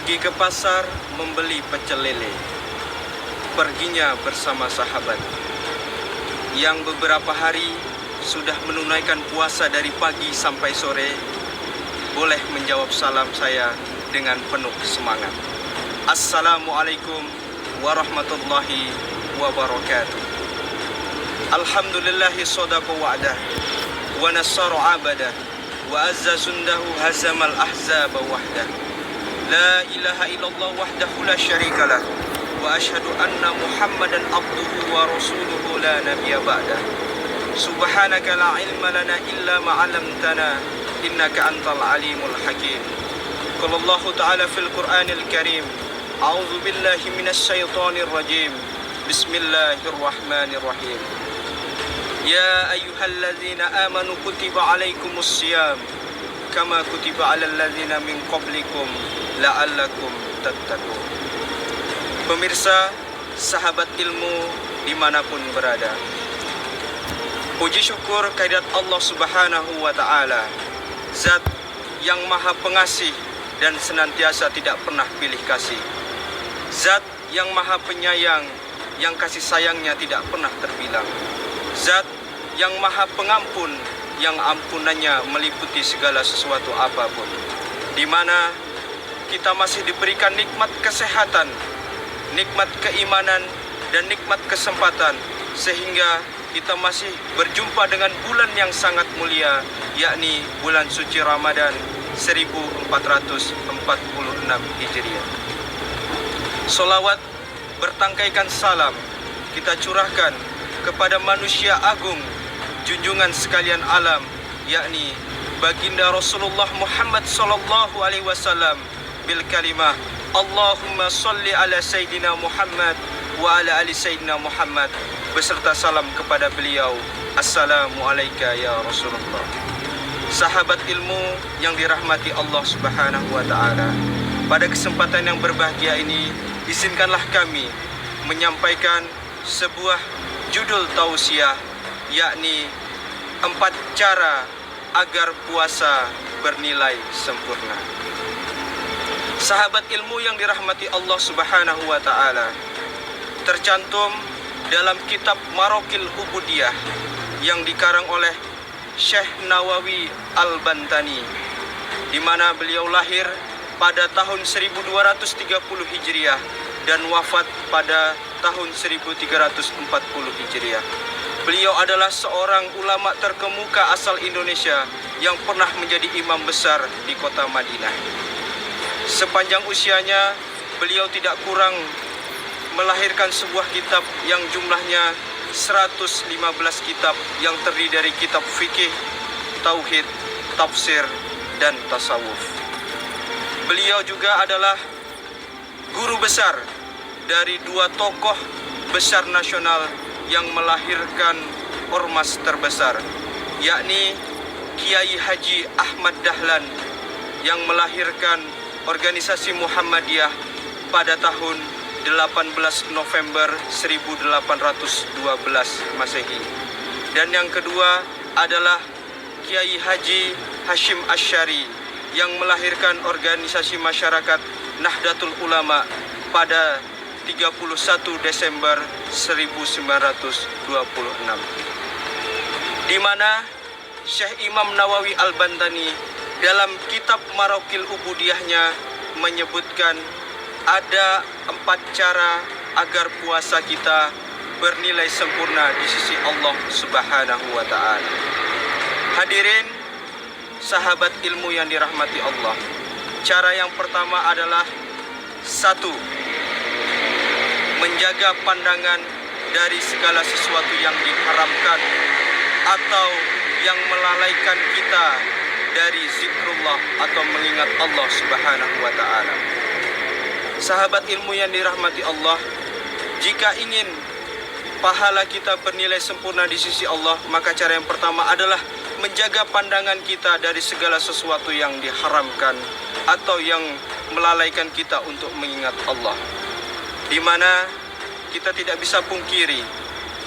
Pergi ke pasar membeli pecel lele. Perginya bersama sahabat yang beberapa hari sudah menunaikan puasa dari pagi sampai sore, boleh menjawab salam saya dengan penuh semangat. Assalamualaikum warahmatullahi wabarakatuh. Alhamdulillahi sadaqa wa'dah wa nasara abadah wa azza sundahu hazamal ahzaba wahdah. La ilaha illallah wahdahu la syarikalah wa ashhadu anna Muhammadan abduhu wa rasuluhu la nabiyya ba'dah. Subhanaka la ilma lana illa ma 'allamtana innaka antal alimul hakim. Qala Allah ta'ala fil Qur'anil Karim, a'udzu billahi minasy syaithanir rajim. Bismillahirrahmanirrahim. Ya ayyuhalladzina amanu kutiba 'alaikumus shiyam kama kutiba 'alal ladzina min qablikum la'allakum tattaqun. Pemirsa, sahabat ilmu dimanapun berada, puji syukur kehadirat Allah Subhanahu wa Ta'ala, Zat yang Maha Pengasih dan senantiasa tidak pernah pilih kasih, Zat yang Maha Penyayang yang kasih sayangnya tidak pernah terbilang, Zat yang Maha Pengampun yang ampunannya meliputi segala sesuatu apapun, di mana kita masih diberikan nikmat kesehatan, nikmat keimanan, dan nikmat kesempatan, sehingga kita masih berjumpa dengan bulan yang sangat mulia, yakni bulan suci Ramadan 1446 Hijriah. Solawat bertangkaikan salam kita curahkan kepada manusia agung, junjungan sekalian alam, yakni baginda Rasulullah Muhammad sallallahu alaihi wasallam, bil kalimah Allahumma salli ala Sayyidina Muhammad wa ala ali Sayyidina Muhammad, beserta salam kepada beliau. Assalamualaikum ya Rasulullah. Sahabat ilmu yang dirahmati Allah Subhanahu wa Ta'ala, pada kesempatan yang berbahagia ini, izinkanlah kami menyampaikan sebuah judul tausiah, yakni 4 cara agar puasa bernilai sempurna. Sahabat ilmu yang dirahmati Allah Subhanahu wa Ta'ala, tercantum dalam kitab Marokil Ubudiyah yang dikarang oleh Syekh Nawawi Al-Bantani, di mana beliau lahir pada tahun 1230 Hijriah dan wafat pada tahun 1340 Hijriah. Beliau adalah seorang ulama terkemuka asal Indonesia yang pernah menjadi imam besar di kota Madinah. Sepanjang usianya, beliau tidak kurang melahirkan sebuah kitab yang jumlahnya 115 kitab yang terdiri dari kitab fikih, tauhid, tafsir, dan tasawuf. Beliau juga adalah guru besar dari 2 tokoh besar nasional yang melahirkan ormas terbesar, yakni Kiai Haji Ahmad Dahlan yang melahirkan organisasi Muhammadiyah pada tahun 18 November 1812 Masehi. Dan yang kedua adalah Kiai Haji Hashim Asy'ari yang melahirkan organisasi masyarakat Nahdlatul Ulama pada 31 Desember 1926, di mana Syekh Imam Nawawi Al-Bantani dalam kitab Marokil Ubudiyahnya menyebutkan ada 4 cara agar puasa kita bernilai sempurna di sisi Allah Subhanahu wa Ta'ala. Hadirin sahabat ilmu yang dirahmati Allah, cara yang pertama adalah 1. Menjaga pandangan dari segala sesuatu yang diharamkan atau yang melalaikan kita dari zikrullah atau mengingat Allah Subhanahu wa Ta'ala. Sahabat ilmu yang dirahmati Allah, jika ingin pahala kita bernilai sempurna di sisi Allah, maka cara yang pertama adalah menjaga pandangan kita dari segala sesuatu yang diharamkan atau yang melalaikan kita untuk mengingat Allah. Di mana kita tidak bisa pungkiri,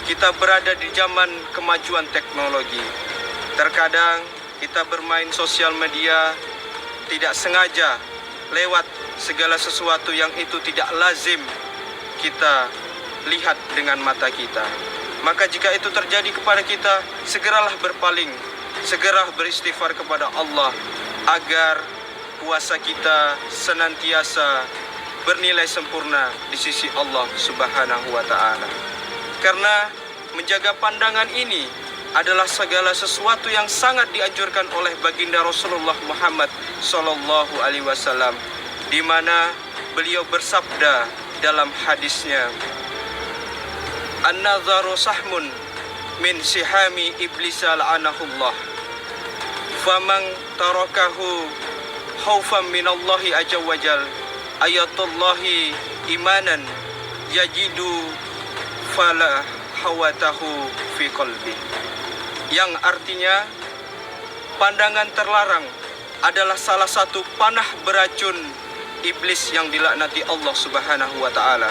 kita berada di zaman kemajuan teknologi. Terkadang kita bermain sosial media tidak sengaja lewat segala sesuatu yang itu tidak lazim kita lihat dengan mata kita. Maka jika itu terjadi kepada kita, segeralah berpaling, segera beristighfar kepada Allah agar puasa kita senantiasa bernilai sempurna di sisi Allah Subhanahu wa Ta'ala. Karena menjaga pandangan ini adalah segala sesuatu yang sangat dianjurkan oleh baginda Rasulullah Muhammad sallallahu alaihi wasallam, di mana beliau bersabda dalam hadisnya, "An-nadharu sahmun min sihami iblis la'anahullah. Faman tarakahu khaufan minallahi azza wajal ayatullahi imanan yajidu fala hawatahu fi qalbi." Yang artinya, pandangan terlarang adalah salah satu panah beracun iblis yang dilaknati Allah Subhanahu wa Ta'ala.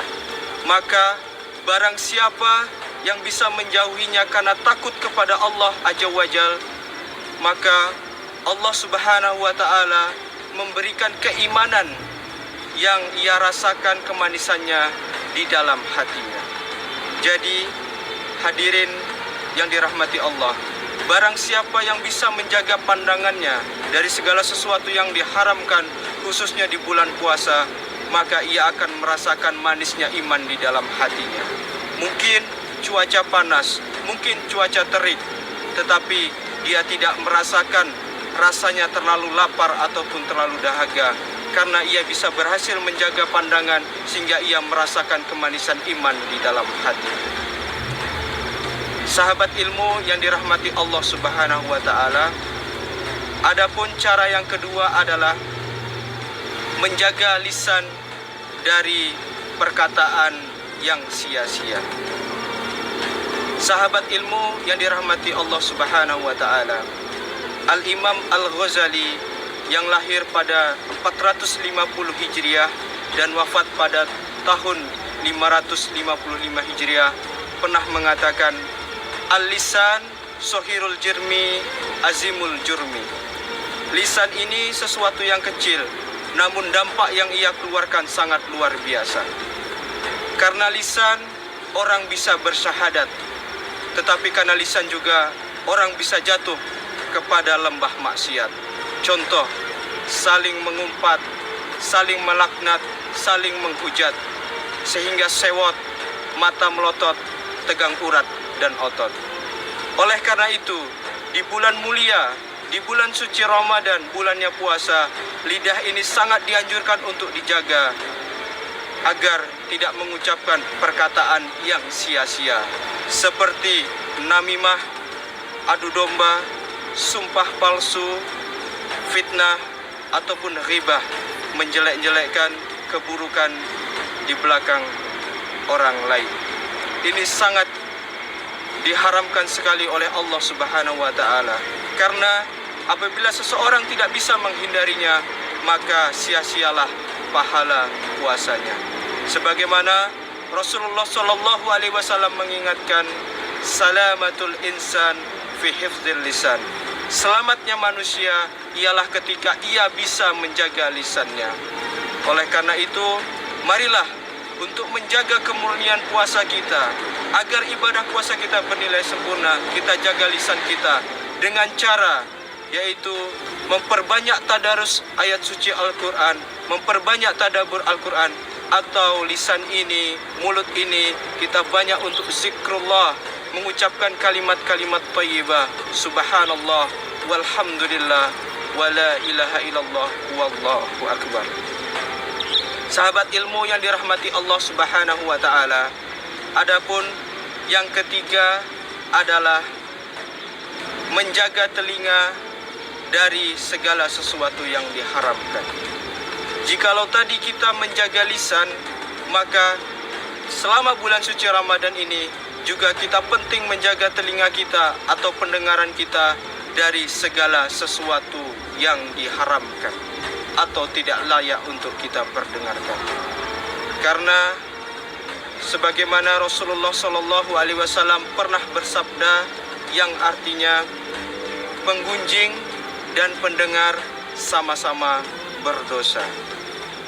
Maka barang siapa yang bisa menjauhinya karena takut kepada Allah Azza wa Jal, maka Allah Subhanahu wa Ta'ala memberikan keimanan yang ia rasakan kemanisannya di dalam hatinya. Jadi hadirin yang dirahmati Allah, barang siapa yang bisa menjaga pandangannya dari segala sesuatu yang diharamkan, khususnya di bulan puasa, maka ia akan merasakan manisnya iman di dalam hatinya. Mungkin cuaca panas, mungkin cuaca terik, tetapi dia tidak merasakan rasanya terlalu lapar ataupun terlalu dahaga, karena ia bisa berhasil menjaga pandangan sehingga ia merasakan kemanisan iman di dalam hati. Sahabat ilmu yang dirahmati Allah Subhanahu wa Ta'ala, adapun cara yang kedua adalah menjaga lisan dari perkataan yang sia-sia. Sahabat ilmu yang dirahmati Allah Subhanahu wa Ta'ala, Al-Imam Al-Ghazali yang lahir pada 450 Hijriah dan wafat pada tahun 555 Hijriah pernah mengatakan, "Al-lisan sohirul jirmi azimul jurmi." Lisan ini sesuatu yang kecil, namun dampak yang ia keluarkan sangat luar biasa. Karena lisan orang bisa bersyahadat, tetapi karena lisan juga orang bisa jatuh kepada lembah maksiat. Contoh, saling mengumpat, saling melaknat, saling menghujat, sehingga sewot, mata melotot, tegang urat dan otot. Oleh karena itu, di bulan mulia, di bulan suci Ramadan, bulannya puasa, lidah ini sangat dianjurkan untuk dijaga agar tidak mengucapkan perkataan yang sia-sia seperti namimah, adu domba, sumpah palsu, fitnah ataupun ghibah, menjelek-jelekkan keburukan di belakang orang lain. Ini sangat diharamkan sekali oleh Allah Subhanahu wa Ta'ala, karena apabila seseorang tidak bisa menghindarinya, maka sia-sialah pahala puasanya. Sebagaimana Rasulullah sallallahu alaihi wasallam mengingatkan, salamatul insan fi hifdzil lisan. Selamatnya manusia ialah ketika ia bisa menjaga lisannya. Oleh karena itu, marilah untuk menjaga kemurnian puasa kita, agar ibadah puasa kita bernilai sempurna, kita jaga lisan kita dengan cara yaitu memperbanyak tadarus ayat suci Al-Quran, memperbanyak tadabbur Al-Quran, atau lisan ini, mulut ini kita banyak untuk zikrullah, mengucapkan kalimat-kalimat thayyibah, subhanallah, walhamdulillah, wala ilaha illallah, wallahu akbar. Sahabat ilmu yang dirahmati Allah Subhanahu wa Ta'ala, adapun yang ketiga adalah menjaga telinga dari segala sesuatu yang diharamkan. Jikalau tadi kita menjaga lisan, maka selama bulan suci Ramadan ini juga kita penting menjaga telinga kita atau pendengaran kita dari segala sesuatu yang diharamkan atau tidak layak untuk kita perdengarkan. Karena sebagaimana Rasulullah sallallahu alaihi wasallam pernah bersabda yang artinya penggunjing dan pendengar sama-sama berdosa.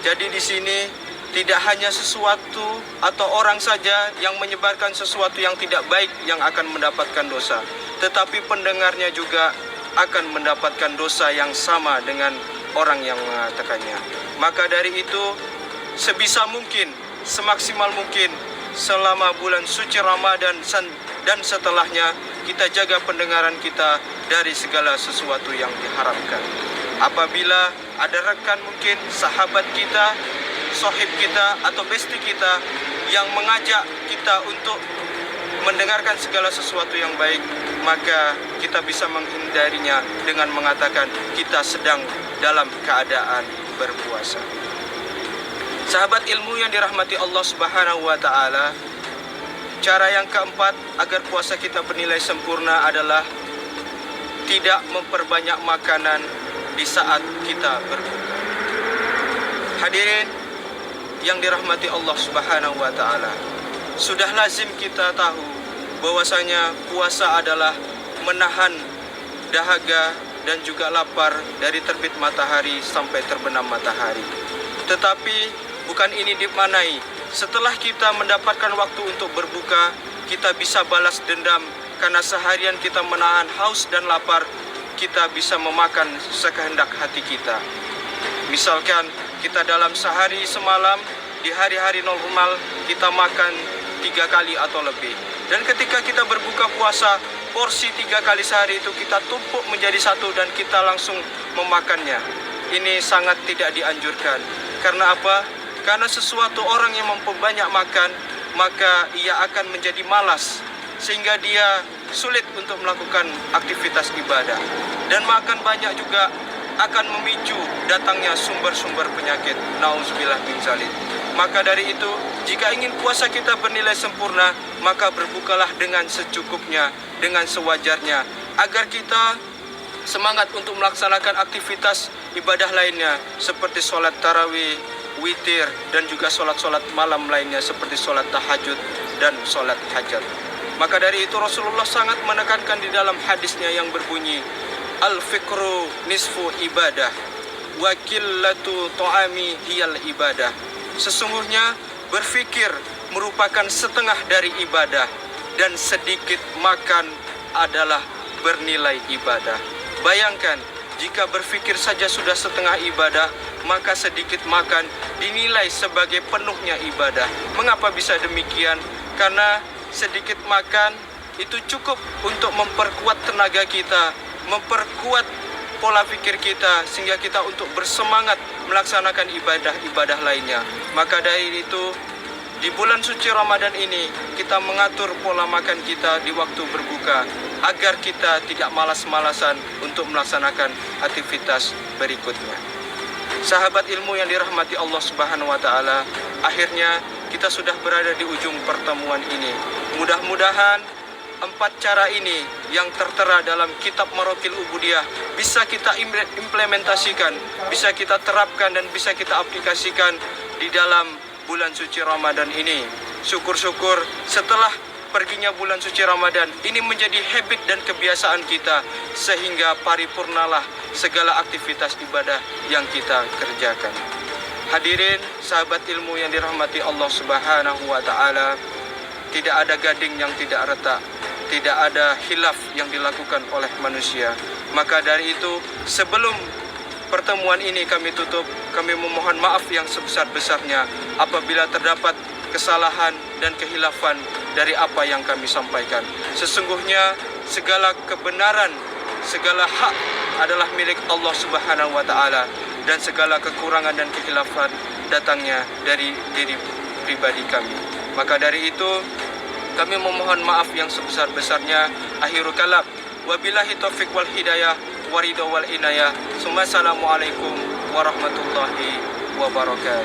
Jadi di sini tidak hanya sesuatu atau orang saja yang menyebarkan sesuatu yang tidak baik yang akan mendapatkan dosa, tetapi pendengarnya juga akan mendapatkan dosa yang sama dengan orang yang mengatakannya. Maka dari itu, sebisa mungkin, semaksimal mungkin, selama bulan suci Ramadan dan setelahnya, kita jaga pendengaran kita dari segala sesuatu yang diharamkan. Apabila ada rekan mungkin, sahabat kita, sohib kita atau besti kita yang mengajak kita untuk mendengarkan segala sesuatu yang baik, maka kita bisa menghindarinya dengan mengatakan kita sedang dalam keadaan berpuasa. Sahabat ilmu yang dirahmati Allah Subhanahu wa taala, cara yang keempat agar puasa kita bernilai sempurna adalah tidak memperbanyak makanan di saat kita berbuka. Hadirin yang dirahmati Allah Subhanahu wa taala, sudah lazim kita tahu bahwasanya puasa adalah menahan dahaga dan juga lapar dari terbit matahari sampai terbenam matahari. Tetapi bukan ini dimaknai setelah kita mendapatkan waktu untuk berbuka, kita bisa balas dendam karena seharian kita menahan haus dan lapar, kita bisa memakan sekehendak hati kita. Misalkan kita dalam sehari semalam, di hari-hari normal kita makan 3 kali atau lebih. Dan ketika kita berbuka puasa, porsi 3 kali sehari itu kita tumpuk menjadi 1 dan kita langsung memakannya. Ini sangat tidak dianjurkan. Karena apa? Karena sesuatu orang yang memperbanyak makan, maka ia akan menjadi malas, sehingga dia sulit untuk melakukan aktivitas ibadah. Dan makan banyak juga akan memicu datangnya sumber-sumber penyakit. Nauzubillah min dzalik. Maka dari itu, jika ingin puasa kita bernilai sempurna, maka berbukalah dengan secukupnya, dengan sewajarnya, agar kita semangat untuk melaksanakan aktivitas ibadah lainnya seperti sholat tarawih, witir, dan juga sholat-sholat malam lainnya seperti sholat tahajud dan sholat hajat. Maka dari itu Rasulullah sangat menekankan di dalam hadisnya yang berbunyi, al-fikru nisfu ibadah, wa qillatu ta'ami hiyal ibadah. Sesungguhnya berfikir merupakan setengah dari ibadah dan sedikit makan adalah bernilai ibadah. Bayangkan, jika berfikir saja sudah setengah ibadah, maka sedikit makan dinilai sebagai penuhnya ibadah. Mengapa bisa demikian? Karena sedikit makan itu cukup untuk memperkuat tenaga kita, memperkuat pola pikir kita, sehingga kita untuk bersemangat melaksanakan ibadah-ibadah lainnya. Maka dari itu, di bulan suci Ramadan ini, kita mengatur pola makan kita di waktu berbuka, agar kita tidak malas-malasan untuk melaksanakan aktivitas berikutnya. Sahabat ilmu yang dirahmati Allah Subhanahu wa taala, akhirnya kita sudah berada di ujung pertemuan ini. Mudah-mudahan 4 cara ini yang tertera dalam kitab Marokil Ubudiyah bisa kita implementasikan, bisa kita terapkan dan bisa kita aplikasikan di dalam bulan suci Ramadan ini. Syukur-syukur setelah perginya bulan suci Ramadan ini menjadi habit dan kebiasaan kita, sehingga paripurnalah segala aktivitas ibadah yang kita kerjakan. Hadirin sahabat ilmu yang dirahmati Allah Subhanahu wa taala, tidak ada gading yang tidak retak, tidak ada khilaf yang dilakukan oleh manusia. Maka dari itu, sebelum pertemuan ini kami tutup, kami memohon maaf yang sebesar-besarnya apabila terdapat kesalahan dan kehilafan dari apa yang kami sampaikan. Sesungguhnya segala kebenaran, segala hak adalah milik Allah Subhanahu wa taala, dan segala kekurangan dan kehilafan datangnya dari diri pribadi kami. Maka dari itu, kami memohon maaf yang sebesar-besarnya. Akhirul kalam, wabillahi taufiq wal hidayah, waridho wal inayah. Assalamualaikum warahmatullahi wabarakatuh.